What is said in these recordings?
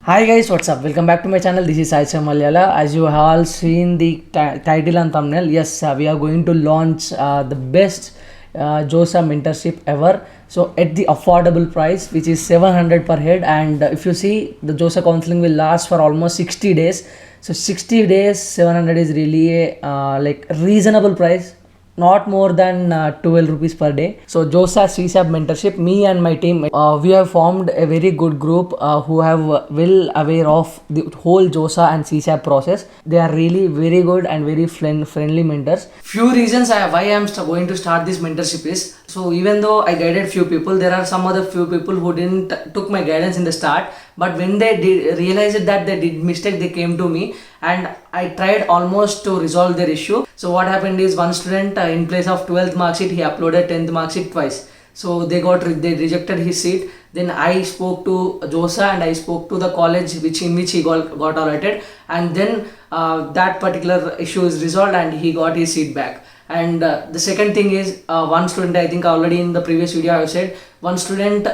Hi guys, what's up? Welcome back to my channel. This is Aisha Malayala. As you have all seen the title and thumbnail, yes, we are going to launch the best JOSA mentorship ever. So at the affordable price, which is 700 per head, and if you see, the JOSA counseling will last for almost 60 days. So 60 days, 700 is really a like reasonable price, not more than 12 rupees per day. So JOSA CSAP mentorship, me and my team, we have formed a very good group who have well aware of the whole JOSA and CSAP process. They are really very good and very friendly mentors. Few reasons why I am going to start this mentorship is, so even though I guided few people, there are some other few people who didn't took my guidance in the start, but when they did realized that they did mistake, they came to me and I tried almost to resolve their issue. So what happened is, one student in place of 12th mark sheet, he uploaded 10th mark sheet twice. So they rejected his seat. Then I spoke to JOSA and I spoke to the college in which he got allotted, and then that particular issue is resolved and he got his seat back. And the second thing is, one student, I think already in the previous video I have said, one student,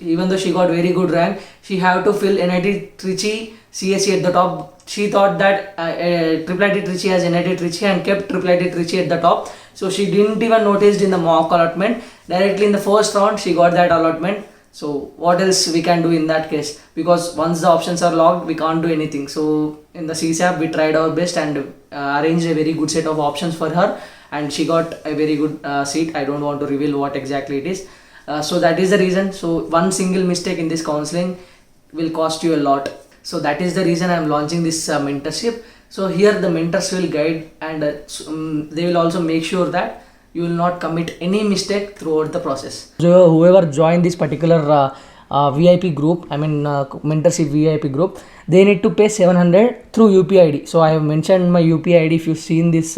even though she got very good rank, she have to fill NIT Trichy CSE at the top. She thought that IIT Trichy has NIT Trichy and kept IIT Trichy at the top. So she didn't even notice in the mock allotment. Directly in the first round, she got that allotment. So what else we can do in that case? Because once the options are locked, we can't do anything. So in the CSAP, we tried our best and arranged a very good set of options for her, and she got a very good seat. I don't want to reveal what exactly it is. So that is the reason. So one single mistake in this counseling will cost you a lot. So that is the reason I am launching this mentorship. So here the mentors will guide, and they will also make sure that you will not commit any mistake throughout the process. So whoever joined this particular VIP group, mentorship VIP group, they need to pay 700 through UPI ID. So I have mentioned my UPI ID if you've seen this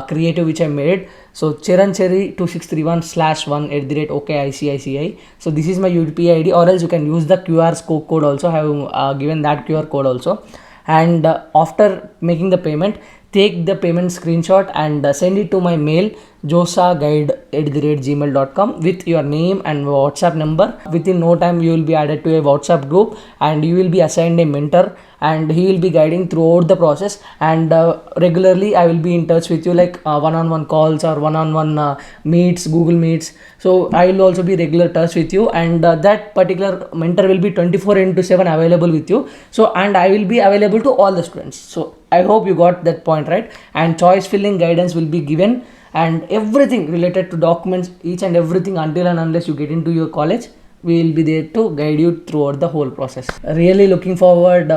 creative which I made. So Cherancherry 2631/1 @OKICICI. So this is my UPI ID, or else you can use the QR code also. I have given that QR code also. And after making the payment, take the payment screenshot and send it to my mail, josaguide@gmail.com, with your name and WhatsApp number. Within no time you will be added to a WhatsApp group and you will be assigned a mentor, and he will be guiding throughout the process. And regularly I will be in touch with you, like one-on-one calls or one-on-one meets, Google Meets. So I will also be regular touch with you, and that particular mentor will be 24/7 available with you. So, and I will be available to all the students. So I hope you got that point right. And choice filling guidance will be given, and everything related to documents, each and everything, until and unless you get into your college, we will be there to guide you throughout the whole process. Really looking forward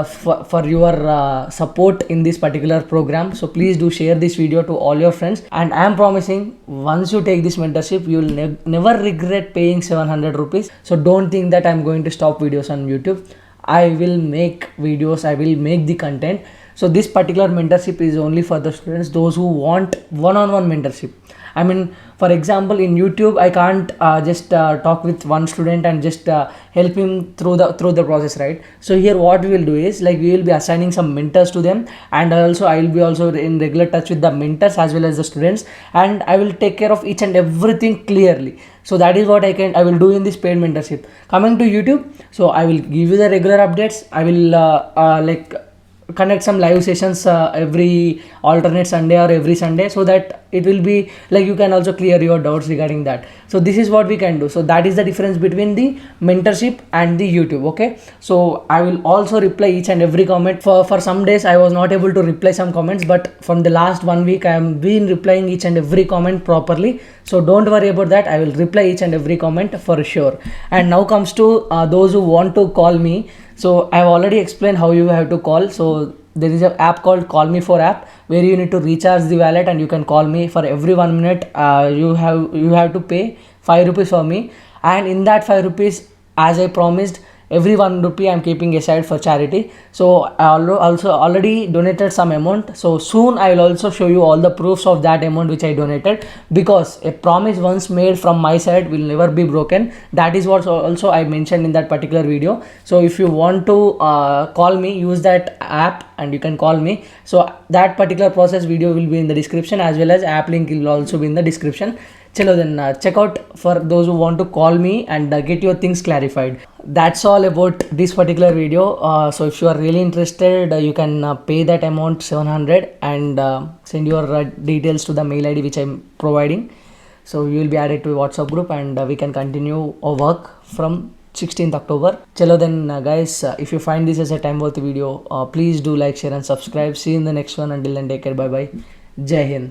for your support in this particular program. So please do share this video to all your friends, and I am promising, once you take this mentorship, you will never regret paying 700 rupees. So don't think that I am going to stop videos on YouTube. I will make videos, I will make the content. So this particular mentorship is only for the students, those who want one-on-one mentorship. For example, in YouTube, I can't just talk with one student and just help him through the process, right? So here what we will do is, like, we will be assigning some mentors to them, and I will be also in regular touch with the mentors as well as the students, and I will take care of each and everything clearly. So that is what I will do in this paid mentorship. Coming to YouTube, so I will give you the regular updates. I will connect some live sessions every alternate Sunday or every Sunday, so that it will be like you can also clear your doubts regarding that. So this is what we can do. So that is the difference between the mentorship and the YouTube. Okay, so I will also reply each and every comment. For some days I was not able to reply some comments, but from the last 1 week I am been replying each and every comment properly. So don't worry about that, I will reply each and every comment for sure. And now comes to those who want to call me. So I have already explained how you have to call. So there is an app called Call Me For app, where you need to recharge the wallet and you can call me for every 1 minute. You have to pay 5 rupees for me, and in that 5 rupees, as I promised, every 1 rupee I am keeping aside for charity. So I also already donated some amount. So soon I will also show you all the proofs of that amount which I donated, because a promise once made from my side will never be broken. That is what also I mentioned in that particular video. So if you want to call me, use that app and you can call me. So that particular process video will be in the description, as well as app link will also be in the description. Chalo then check out for those who want to call me and get your things clarified. That's all about this particular video. So if you are really interested, you can pay that amount 700 and send your details to the mail ID which I'm providing. So you will be added to a WhatsApp group and we can continue our work from 16th October. Chalo then guys, if you find this as a time worthy video, please do like, share and subscribe. See you in the next one. Until then, take care. Bye bye. Jai Hind.